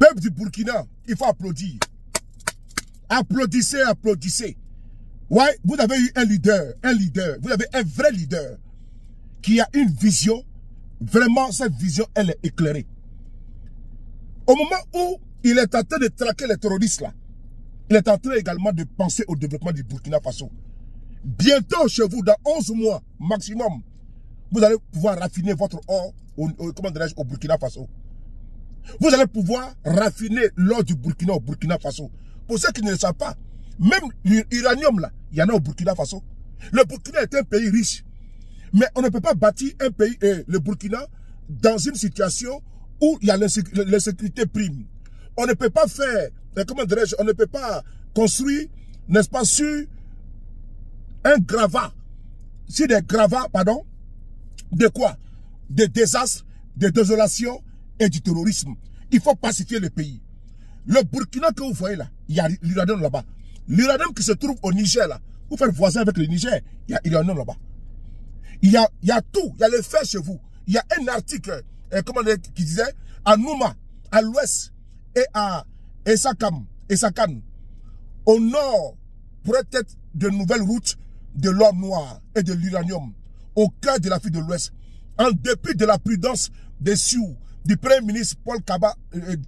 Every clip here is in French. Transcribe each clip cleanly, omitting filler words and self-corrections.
Peuple du Burkina, il faut applaudir. Applaudissez, applaudissez. Ouais, vous avez eu un leader. Vous avez un vrai leader qui a une vision. Vraiment, cette vision, elle est éclairée. Au moment où il est en train de traquer les terroristes là, il est en train également de penser au développement du Burkina Faso. Bientôt chez vous, dans 11 mois maximum, vous allez pouvoir raffiner votre or au Burkina Faso. Vous allez pouvoir raffiner l'or du Burkina au Burkina Faso. Pour ceux qui ne le savent pas, même l'uranium là, il y en a au Burkina Faso. Le Burkina est un pays riche. Mais on ne peut pas bâtir un pays, le Burkina, dans une situation où il y a l'insécurité prime. On ne peut pas faire, comment dirais-je, on ne peut pas construire, n'est-ce pas, sur un gravat, sur des gravats, pardon, de quoi? Des désastres, des désolations et du terrorisme. Il faut pacifier le pays. Le Burkina que vous voyez là, il y a l'uranium là-bas. L'uranium qui se trouve au Niger là, vous faites voisin avec le Niger, il y a l'uranium là-bas. Il y a tout, il y a les faits chez vous. Il y a un article qui disait à Nouma, à l'ouest et à Essakam, au nord, pourrait être de nouvelles routes de l'or noir et de l'uranium au cœur de l'Afrique de l'Ouest. En dépit de la prudence des Sioux, du Premier ministre Paul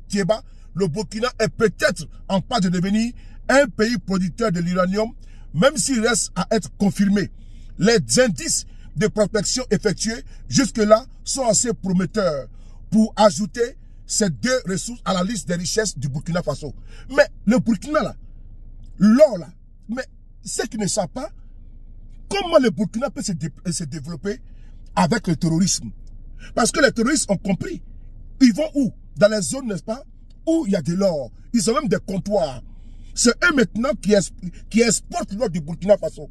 Tieba, le Burkina est peut-être en passe de devenir un pays producteur de l'uranium, même s'il reste à être confirmé. Les indices de prospection effectués jusque-là sont assez prometteurs pour ajouter ces deux ressources à la liste des richesses du Burkina Faso. Mais le Burkina là, l'or là, mais ceux qui ne savent pas, comment le Burkina peut se développer avec le terrorisme? Parce que les terroristes ont compris. Ils vont où? Dans les zones, n'est-ce pas, où il y a de l'or. Ils ont même des comptoirs. C'est eux maintenant qui exportent l'or du Burkina Faso.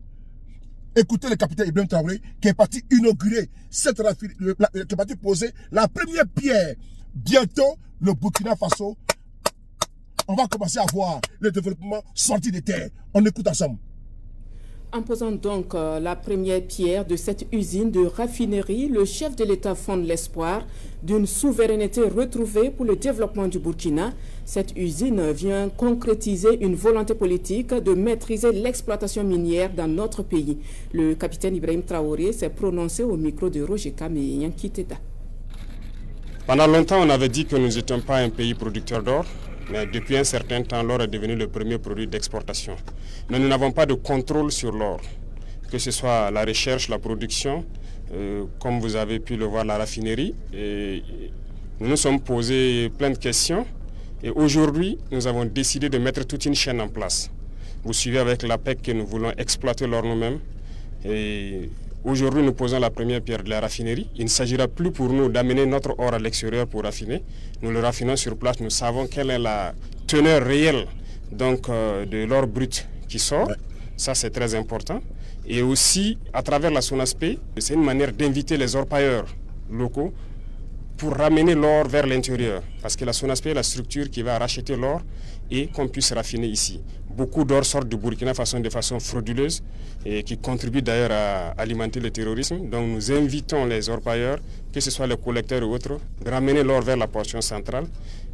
Écoutez le capitaine Ibrahim Traoré qui est parti inaugurer cette raffinerie, qui est parti poser la première pierre. Bientôt, le Burkina Faso, on va commencer à voir le développement sorti de terre. On écoute ensemble. En posant donc la première pierre de cette usine de raffinerie, le chef de l'État fonde l'espoir d'une souveraineté retrouvée pour le développement du Burkina. Cette usine vient concrétiser une volonté politique de maîtriser l'exploitation minière dans notre pays. Le capitaine Ibrahim Traoré s'est prononcé au micro de Roger Kam et Yanki Teta. Pendant longtemps, on avait dit que nous n'étions pas un pays producteur d'or. Mais depuis un certain temps, l'or est devenu le premier produit d'exportation. Mais nous n'avons pas de contrôle sur l'or, que ce soit la recherche, la production, comme vous avez pu le voir, la raffinerie. Et nous nous sommes posés plein de questions. Et aujourd'hui, nous avons décidé de mettre toute une chaîne en place. Vous suivez avec l'APEC que nous voulons exploiter l'or nous-mêmes. Et aujourd'hui, nous posons la première pierre de la raffinerie. Il ne s'agira plus pour nous d'amener notre or à l'extérieur pour raffiner. Nous le raffinons sur place. Nous savons quelle est la teneur réelle donc, de l'or brut qui sort. Ça, c'est très important. Et aussi, à travers la SONASPE, c'est une manière d'inviter les orpailleurs locaux pour ramener l'or vers l'intérieur. Parce que la SONASPE est la structure qui va racheter l'or et qu'on puisse raffiner ici. Beaucoup d'or sortent du Burkina Faso de façon frauduleuse et qui contribue d'ailleurs à alimenter le terrorisme. Donc nous invitons les orpailleurs, que ce soit les collecteurs ou autres, de ramener l'or vers la portion centrale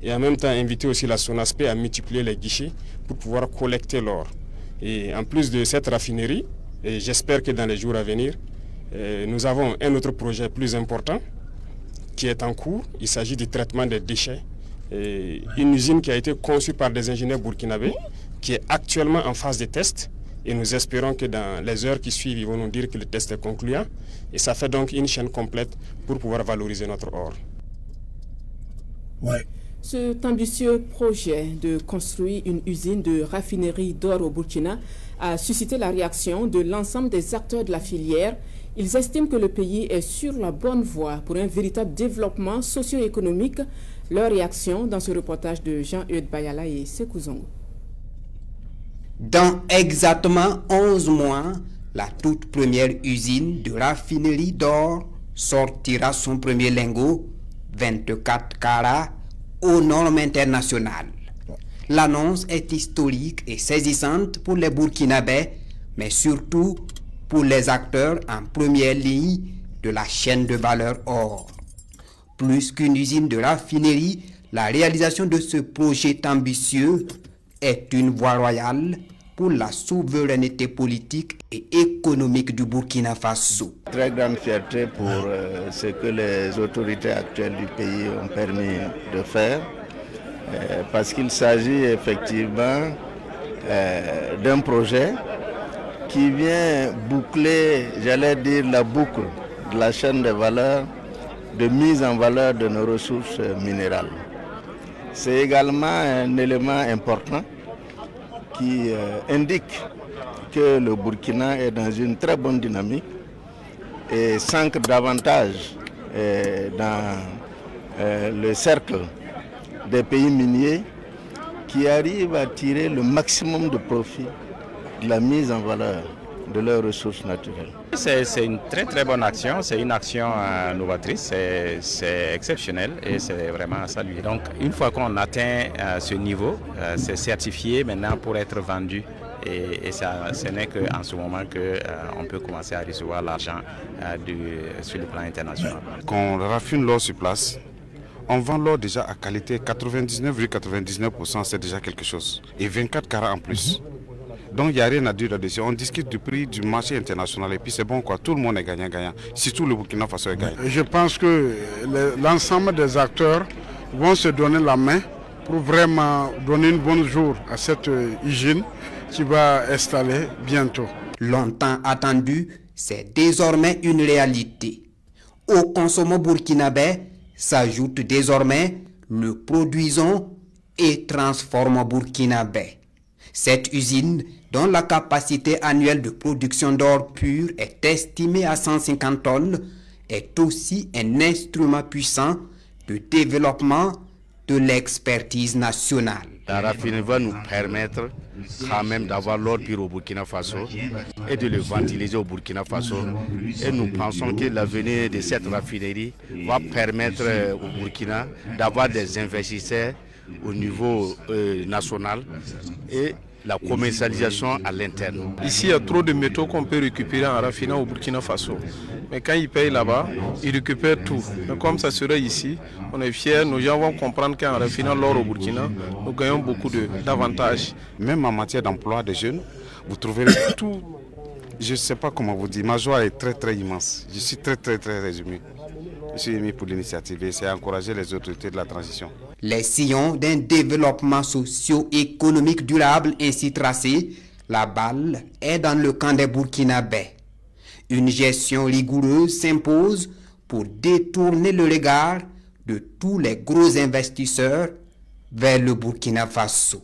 et en même temps inviter aussi la SONASPE à multiplier les guichets pour pouvoir collecter l'or. Et en plus de cette raffinerie, et j'espère que dans les jours à venir, nous avons un autre projet plus important qui est en cours. Il s'agit du traitement des déchets. Et une usine qui a été conçue par des ingénieurs burkinabés qui est actuellement en phase de test. Et nous espérons que dans les heures qui suivent, ils vont nous dire que le test est concluant. Et ça fait donc une chaîne complète pour pouvoir valoriser notre or. Ouais. Cet ambitieux projet de construire une usine de raffinerie d'or au Burkina a suscité la réaction de l'ensemble des acteurs de la filière. Ils estiment que le pays est sur la bonne voie pour un véritable développement socio-économique. Leur réaction dans ce reportage de Jean-Eudes Bayala et Sekou Zongo. Dans exactement 11 mois, la toute première usine de raffinerie d'or sortira son premier lingot, 24 carats, aux normes internationales. L'annonce est historique et saisissante pour les Burkinabés, mais surtout pour les acteurs en première ligne de la chaîne de valeur or. Plus qu'une usine de raffinerie, La réalisation de ce projet ambitieux est une voie royale pour la souveraineté politique et économique du Burkina Faso. Très grande fierté pour ce que les autorités actuelles du pays ont permis de faire, parce qu'il s'agit effectivement d'un projet qui vient boucler, j'allais dire, la boucle de la chaîne de valeur, de mise en valeur de nos ressources minérales. C'est également un élément important qui indique que le Burkina est dans une très bonne dynamique et s'ancre davantage dans le cercle des pays miniers qui arrivent à tirer le maximum de profit de la mise en valeur de leurs ressources naturelles. C'est une très bonne action, c'est une action novatrice, c'est exceptionnel et c'est vraiment à saluer. Donc une fois qu'on atteint ce niveau, c'est certifié maintenant pour être vendu et ce n'est qu'en ce moment qu'on peut commencer à recevoir l'argent sur le plan international. Quand on raffine l'or sur place, on vend l'or déjà à qualité 99,99%, c'est déjà quelque chose. Et 24 carats en plus. Donc il n'y a rien à dire là-dessus. On discute du prix du marché international et puis c'est bon quoi. Tout le monde est gagnant-gagnant. Surtout le Burkina Faso est gagnant. Je pense que l'ensemble des acteurs vont se donner la main pour vraiment donner une bonne jour à cette usine qui va installer bientôt. Longtemps attendu, c'est désormais une réalité. Au consommant burkinabé s'ajoute désormais le produisons et transformons burkinabé. Cette usine, dont la capacité annuelle de production d'or pur est estimée à 150 tonnes, est aussi un instrument puissant de développement de l'expertise nationale. La raffinerie va nous permettre quand même d'avoir l'or pur au Burkina Faso et de le ventiliser au Burkina Faso. Et nous pensons que l'avenir de cette raffinerie va permettre au Burkina d'avoir des investisseurs au niveau national et la commercialisation à l'interne. Ici, il y a trop de métaux qu'on peut récupérer en raffinant au Burkina Faso. Mais quand ils payent là-bas, ils récupèrent tout. Mais comme ça serait ici, on est fiers, nos gens vont comprendre qu'en raffinant l'or au Burkina, nous gagnons beaucoup d'avantages. Même en matière d'emploi des jeunes, vous trouverez tout. Je ne sais pas comment vous dire, ma joie est très immense. Je suis très ému. Je suis ému pour l'initiative et c'est encourager les autorités de la transition. Les sillons d'un développement socio-économique durable ainsi tracé, la balle est dans le camp des Burkinabés. Une gestion rigoureuse s'impose pour détourner le regard de tous les gros investisseurs vers le Burkina Faso.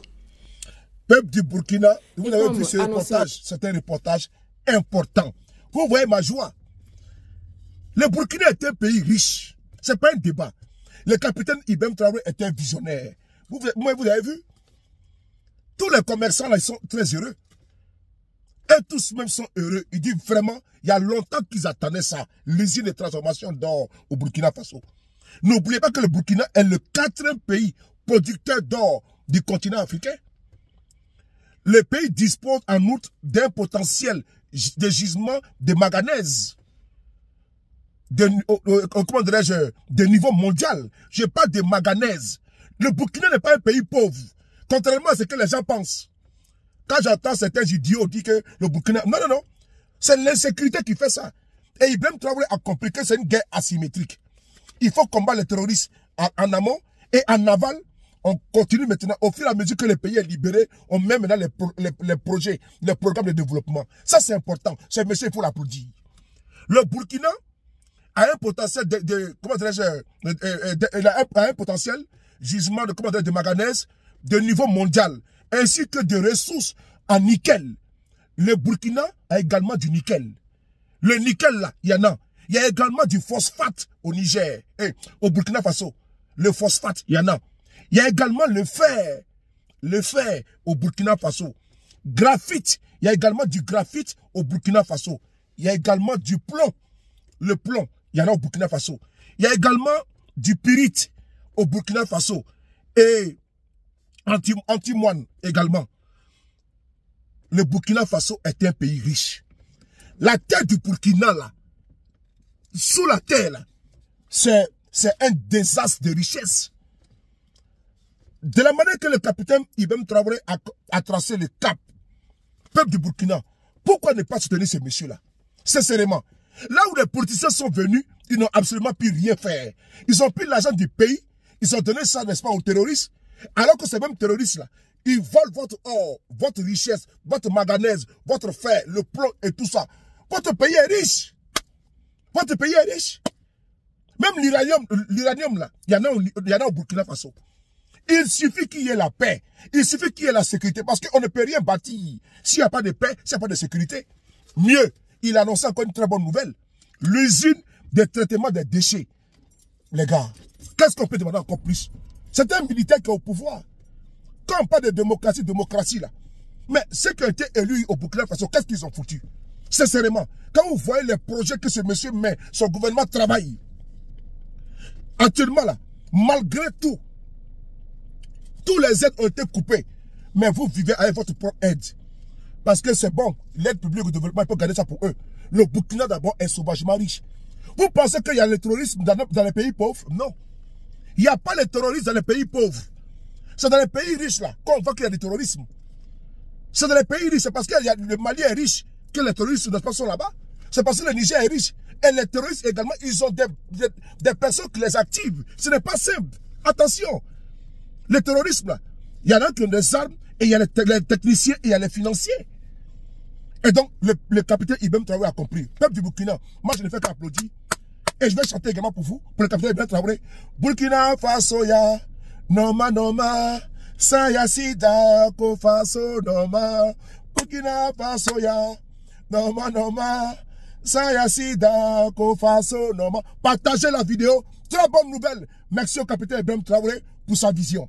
Peuple du Burkina, vous avez vu ce reportage, c'est un reportage important. Vous voyez ma joie. Le Burkina est un pays riche. Ce n'est pas un débat. Le capitaine Ibrahim Traoré est un visionnaire. Vous avez vu? Tous les commerçants là, ils sont très heureux. Et tous même sont heureux. Ils disent vraiment, il y a longtemps qu'ils attendaient ça. L'usine de transformation d'or au Burkina Faso. N'oubliez pas que le Burkina est le 4e pays producteur d'or du continent africain. Le pays dispose en outre d'un potentiel de gisement de manganèse. Comment dirais-je, de niveau mondial. Je parle de manganèse. Le Burkina n'est pas un pays pauvre. Contrairement à ce que les gens pensent. Quand j'entends certains idiots dire que le Burkina... Non. C'est l'insécurité qui fait ça. Et Ibrahim Traoré a compris que c'est une guerre asymétrique. Il faut combattre les terroristes en amont et en aval. On continue maintenant. Au fur et à mesure que le pays est libéré, on met maintenant les projets, les programmes de développement. Ça, c'est important. Ce monsieur, il faut l'applaudir. Le Burkina a un potentiel un potentiel gisement de manganèse de niveau mondial, ainsi que de ressources en nickel. Le Burkina a également du nickel. Le nickel là, il y en a. Il y a également du phosphate au Niger, au Burkina Faso. Le phosphate, il y en a. Il y a également le fer au Burkina Faso. Graphite, il y a également du graphite au Burkina Faso. Il y a également du plomb. Le plomb, il y en a au Burkina Faso. Il y a également du pyrite au Burkina Faso. Et antimoine également. Le Burkina Faso est un pays riche. La terre du Burkina, là, sous la terre, là, c'est un désastre de richesse. De la manière que le capitaine Ibrahim Traoré a tracé le cap, peuple du Burkina, pourquoi ne pas soutenir ces messieurs-là? Sincèrement. Là où les politiciens sont venus, ils n'ont absolument pu rien faire. Ils ont pris l'argent du pays, ils ont donné ça, n'est-ce pas, aux terroristes, alors que ces mêmes terroristes-là, ils volent votre or, votre richesse, votre manganèse, votre fer, le plomb et tout ça. Votre pays est riche. Votre pays est riche. Même l'uranium là, il y en a au Burkina Faso. Il suffit qu'il y ait la paix. Il suffit qu'il y ait la sécurité. Parce qu'on ne peut rien bâtir s'il n'y a pas de paix, s'il n'y a pas de sécurité. Mieux, il annonce encore une très bonne nouvelle. L'usine de traitement des déchets. Les gars, qu'est-ce qu'on peut demander encore plus? C'est un militaire qui est au pouvoir. Quand on parle de démocratie là. Mais ceux qui ont été élus au Burkina Faso, qu'est-ce qu'ils ont foutu? Sincèrement, quand vous voyez les projets que ce monsieur met, son gouvernement travaille. Actuellement là, malgré tout, tous les aides ont été coupées. Mais vous vivez avec votre propre aide. Parce que c'est bon, l'aide publique au développement, il faut garder ça pour eux. Le Burkina d'abord est sauvagement riche. Vous pensez qu'il y a le terrorisme dans les pays pauvres? Non. Il n'y a pas de terrorisme dans les pays pauvres. C'est dans les pays riches là qu'on voit qu'il y a du terrorisme. C'est dans les pays riches, c'est parce que le Mali est riche que les terroristes sont là-bas. C'est parce que le Niger est riche. Et les terroristes également, ils ont des personnes qui les activent. Ce n'est pas simple. Attention. Le terrorisme là, il y en a qui ont des armes, et il y a les techniciens, et il y a les financiers. Et donc, le capitaine Ibrahim Traoré a compris. Peuple du Burkina, moi je ne fais qu'applaudir. Et je vais chanter également pour vous, pour le capitaine Ibrahim Traoré. Burkina Faso ya, Noma Noma, Saya Sida, Ko Faso Noma. Burkina Faso ya, Noma Noma, Saya Sida, Ko Faso Noma. Partagez la vidéo. Très bonne nouvelle. Merci au capitaine Ibrahim Traoré pour sa vision.